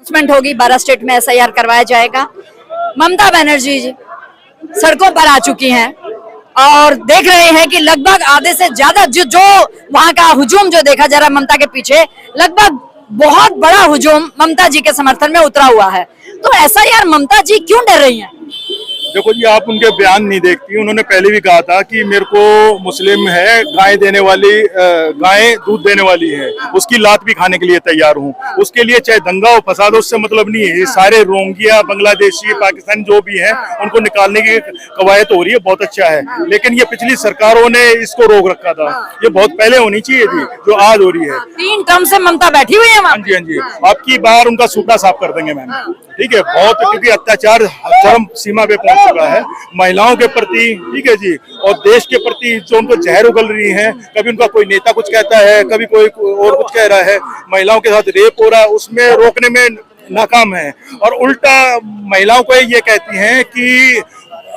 Announcement होगी, 12 state में SIR करवाया जाएगा। ममता बनर्जी जी सड़कों पर आ चुकी हैं और देख रहे हैं कि लगभग आधे से ज्यादा जो वहां का हुजूम जो देखा जा रहा है ममता के पीछे, लगभग बहुत बड़ा हुजूम ममता जी के समर्थन में उतरा हुआ है। तो SIR ममता जी क्यों डर रही हैं? देखो जी, आप उनके बयान नहीं देखती। उन्होंने पहले भी कहा था कि मेरे को मुस्लिम है, गाय देने वाली, गाय दूध देने वाली है, उसकी लात भी खाने के लिए तैयार हूँ। उसके लिए चाहे दंगा हो फसाद हो, उससे मतलब नहीं है। ये सारे रोंगिया, बांग्लादेशी, पाकिस्तानी जो भी हैं, उनको निकालने की कवायद हो रही है, बहुत अच्छा है। लेकिन ये पिछली सरकारों ने इसको रोक रखा था। ये बहुत पहले होनी चाहिए थी, जो आज हो रही है। 3 टर्म से ममता बैठी हुई है वहाँ। हाँ जी, हाँ जी। अब की बार उनका सूटा साफ कर देंगे मैम, ठीक है। बहुत, क्योंकि अत्याचार चरम सीमा पे पहुंच चुका है महिलाओं के प्रति, ठीक है जी। और देश के प्रति जो उनको जहर उगल रही है, कभी उनका कोई नेता कुछ कहता है, कभी कोई और कुछ कह रहा है, महिलाओं के साथ रेप हो रहा है, उसमें रोकने में नाकाम है। और उल्टा महिलाओं को ये कहती हैं कि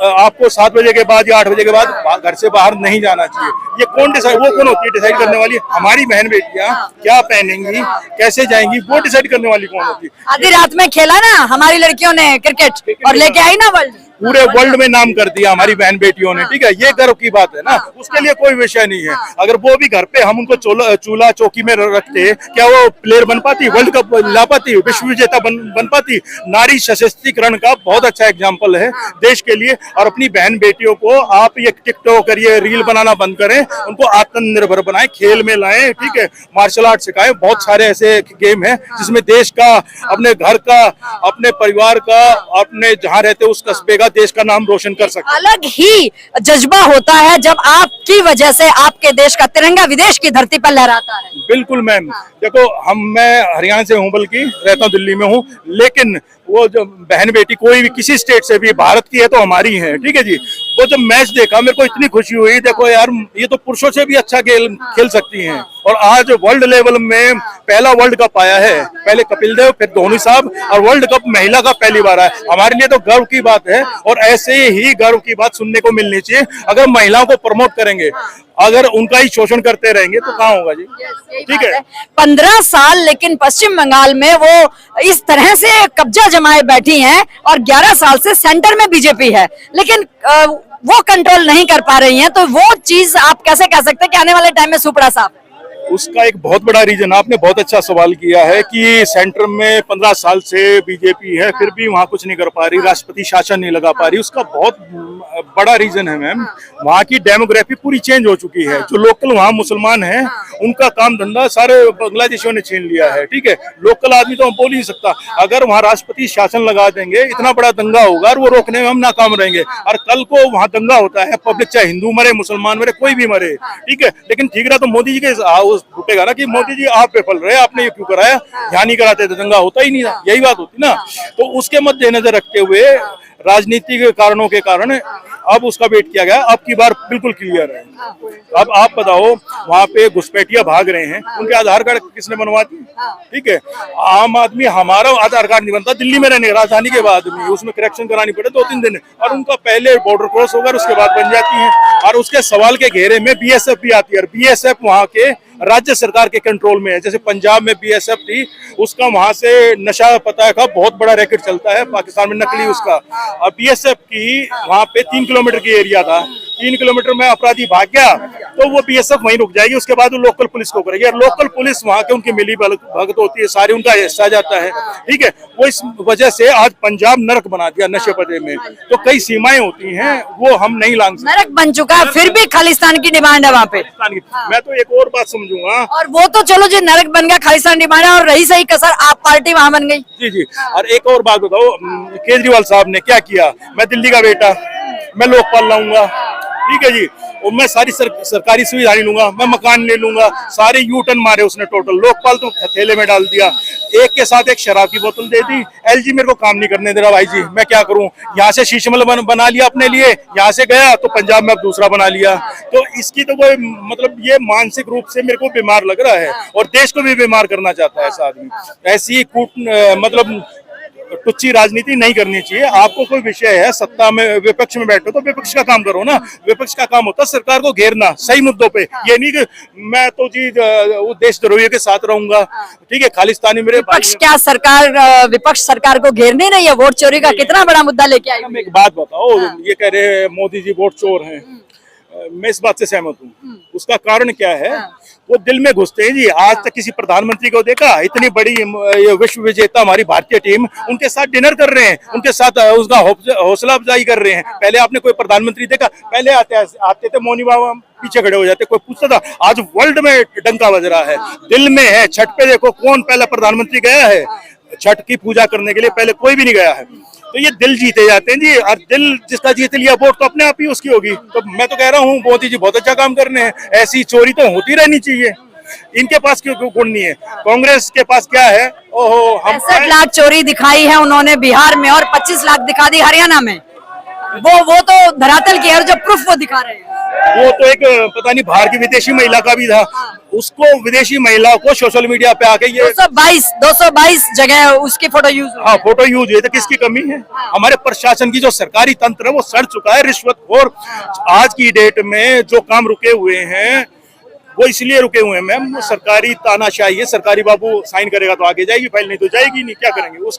आपको 7 बजे के बाद या 8 बजे के बाद घर से बाहर नहीं जाना चाहिए। ये कौन डिसाइड, वो कौन होती है डिसाइड करने वाली? हमारी बहन बेटियां क्या पहनेंगी, कैसे जाएंगी, वो डिसाइड करने वाली कौन होती है? आधी रात में खेला ना हमारी लड़कियों ने क्रिकेट और लेके आई ना वर्ल्ड, पूरे वर्ल्ड में नाम कर दिया हमारी बहन बेटियों ने, ठीक है। ये गर्व की बात है ना, उसके लिए कोई विषय नहीं है। अगर वो भी घर पे हम उनको चूल्हा चौकी में रखते, क्या वो प्लेयर बन पाती, वर्ल्ड कप ला पाती, विश्व विजेता बन पाती? नारी सशक्तिकरण का बहुत अच्छा एग्जाम्पल है देश के लिए। और अपनी बहन बेटियों को आप ये टिकटॉक करिए, रील बनाना बंद करें, उनको आत्मनिर्भर बनाएं, खेल में लाएं, ठीक है। मार्शल आर्ट सिखाएं। बहुत सारे ऐसे गेम हैं जिसमें देश का, अपने घर का, अपने परिवार का, अपने जहाँ रहते उस कस्बे का, देश का नाम रोशन कर सकते। अलग ही जज्बा होता है जब आपकी वजह से आपके देश का तिरंगा विदेश की धरती पर लहराता है। बिल्कुल मैम। देखो, मैं हरियाणा से हूँ, बल्कि रहता हूँ दिल्ली में हूँ, लेकिन वो जो बहन बेटी कोई भी किसी स्टेट से भी भारत की है तो हमारी है, ठीक है जी। वो जब मैच देखा मेरे को इतनी खुशी हुई, देखो यार, ये तो पुरुषों से भी अच्छा खेल सकती हैं। और आज वर्ल्ड लेवल में पहला वर्ल्ड कप आया है, पहले कपिल देव, फिर धोनी साहब, और वर्ल्ड कप महिला का पहली बार आया। हमारे लिए तो गर्व की बात है, और ऐसे ही गर्व की बात सुनने को मिलनी चाहिए। अगर महिलाओं को प्रमोट करेंगे, अगर उनका ही शोषण करते रहेंगे तो कहाँ होगा जी, ठीक है। 15 साल लेकिन पश्चिम बंगाल में वो इस तरह से कब्जा जमाए बैठी हैं, और 11 साल से सेंटर में बीजेपी है, लेकिन वो कंट्रोल नहीं कर पा रही हैं। तो वो चीज आप कैसे कह सकते हैं कि आने वाले टाइम में सुपड़ा साफ? उसका एक बहुत बड़ा रीजन, आपने बहुत अच्छा सवाल किया है कि सेंटर में 15 साल से बीजेपी है, फिर भी वहाँ कुछ नहीं कर पा रही, राष्ट्रपति शासन नहीं लगा पा रही। उसका बहुत बड़ा रीजन है मैम, वहाँ की डेमोग्राफी पूरी चेंज हो चुकी है। जो लोकल वहाँ मुसलमान हैं, उनका काम धंधा सारे बांग्लादेशियों ने छीन लिया है, ठीक है। लोकल आदमी तो हम बोल ही नहीं सकता। अगर वहाँ राष्ट्रपति शासन लगा देंगे, इतना बड़ा दंगा होगा और वो रोकने में हम नाकाम रहेंगे। और कल को वहाँ दंगा होता है, पब्लिक चाहे हिंदू मरे, मुसलमान मरे, कोई भी मरे, ठीक है। लेकिन ठीक रहा तो मोदी जी के फूटेगा ना कि मोदी जी आप पे फल रहे, आपने ये क्यों कराया, यहाँ नहीं कराते तो दंगा होता ही नहीं था, यही बात होती ना। तो उसके मद्देनजर रखते हुए राजनीतिक कारणों के कारण अब उसका वेट किया गया। अब की बार बिल्कुल क्लियर है। अब आप बताओ, वहाँ पे घुसपैठिया भाग रहे हैं, उनके आधार कार्ड किसने बनवा दिए, ठीक है। आम आदमी, हमारा आधार कार्ड नहीं बनता, दिल्ली में रहने राजधानी के बाद में उसमें करेक्शन करानी पड़े 2-3 दिन, और उनका पहले बॉर्डर क्रॉस होकर उसके बाद बन जाती है। और उसके सवाल के घेरे में BSF भी आती है, और BSF वहाँ के राज्य सरकार के कंट्रोल में है। जैसे पंजाब में BSF थी, उसका वहां से नशा पता का बहुत बड़ा रैकेट चलता है, पाकिस्तान में नकली उसका। और BSF की वहां पे 3 किलोमीटर की एरिया था, 3 किलोमीटर में अपराधी भाग गया तो वो BSF वहीं रुक जाएगी, उसके बाद वो लोकल पुलिस को करेगी। और लोकल पुलिस वहां के उनकी मिली भगत होती है, सारी उनका हिस्सा जाता है, ठीक है। वो इस वजह से आज पंजाब नरक बना दिया नशे पते में। तो कई सीमाएं होती हैं, वो हम नहीं लांघ सकते। नरक बन चुका है, फिर भी खालिस्तान की डिमांड है वहाँ पे। मैं तो एक और बात समझूंगा, और वो तो चलो जो नरक बन गया, खालिस्तान डिमांड है, और रही सही कसर आप पार्टी वहाँ बन गई। जी जी। और एक और बात बताओ, केजरीवाल साहब ने क्या किया? मैं दिल्ली का बेटा, मैं लोकपाल लाऊंगा, ठीक है जी, और मैं सारी सरकारी सुविधा नहीं लूंगा, मैं मकान ले लूंगा। सारे यू टर्न मारे उसने टोटल। लोकपाल तो थैले में डाल दिया, एक के साथ एक शराब की बोतल दे दी। LG मेरे को काम नहीं करने दे रहा भाई जी, मैं क्या करूं? यहाँ से शीशमहल बना लिया अपने लिए, यहाँ से गया तो पंजाब में अब दूसरा बना लिया। तो इसकी तो कोई मतलब, ये मानसिक रूप से मेरे को बीमार लग रहा है, और देश को भी बीमार करना चाहता है ऐसा आदमी। ऐसी मतलब टुच्ची राजनीति नहीं करनी चाहिए। आपको कोई विषय है, सत्ता में विपक्ष में बैठो तो विपक्ष का काम करो ना। विपक्ष का काम होता है सरकार को घेरना सही मुद्दों पे। ये नहीं कि मैं तो जी देशद्रोहियों के साथ रहूंगा, ठीक है, खालिस्तानी मेरे विपक्ष क्या सरकार विपक्ष सरकार को घेरने नहीं है? वोट चोरी का कितना बड़ा मुद्दा लेके आई? हम एक बात बताओ, ये कह रहे हैं मोदी जी वोट चोर हैं, मैं इस बात से सहमत हूँ। उसका कारण क्या है? वो दिल में घुसते हैं जी। आज तक किसी प्रधानमंत्री को देखा? इतनी बड़ी ये विश्व विजेता हमारी भारतीय टीम, उनके साथ डिनर कर रहे हैं, उनके साथ उसका हौसला अफजाई कर रहे हैं। पहले आपने कोई प्रधानमंत्री देखा? पहले आते थे मौनी बाबा, पीछे खड़े हो जाते, कोई पूछता था। आज वर्ल्ड में डंका बज रहा है, दिल में है। छठ पे देखो कौन पहला प्रधानमंत्री गया है छठ की पूजा करने के लिए? पहले कोई भी नहीं गया है। तो ये दिल जीते जाते हैं जी, और दिल जिसका जीत लिया वोट तो अपने आप ही उसकी होगी। तो मैं तो कह रहा हूँ मोदी जी बहुत अच्छा काम कर रहे हैं, ऐसी चोरी तो होती रहनी चाहिए। इनके पास क्यों गुण नहीं है? कांग्रेस के पास क्या है? ओहो, हम 65 लाख चोरी दिखाई है उन्होंने बिहार में और 25 लाख दिखा दी हरियाणा में। वो तो धरातल की है, और जो प्रूफ वो दिखा रहे हैं। वो तो एक पता नहीं बाहर की विदेशी महिला का भी था, उसको विदेशी महिला को सोशल मीडिया पे आके ये 222 जगह उसकी फोटो यूज हुई। हाँ, फोटो यूज हुई। तो किसकी कमी है? हमारे प्रशासन की जो सरकारी तंत्र है वो सड़ चुका है, रिश्वतखोर। आज की डेट में जो काम रुके हुए हैं वो इसलिए रुके हुए हैं मैम, सरकारी तानाशाही है। सरकारी बाबू साइन करेगा तो आगे जाएगी फाइल, नहीं तो जाएगी नहीं। क्या करेंगे उसकी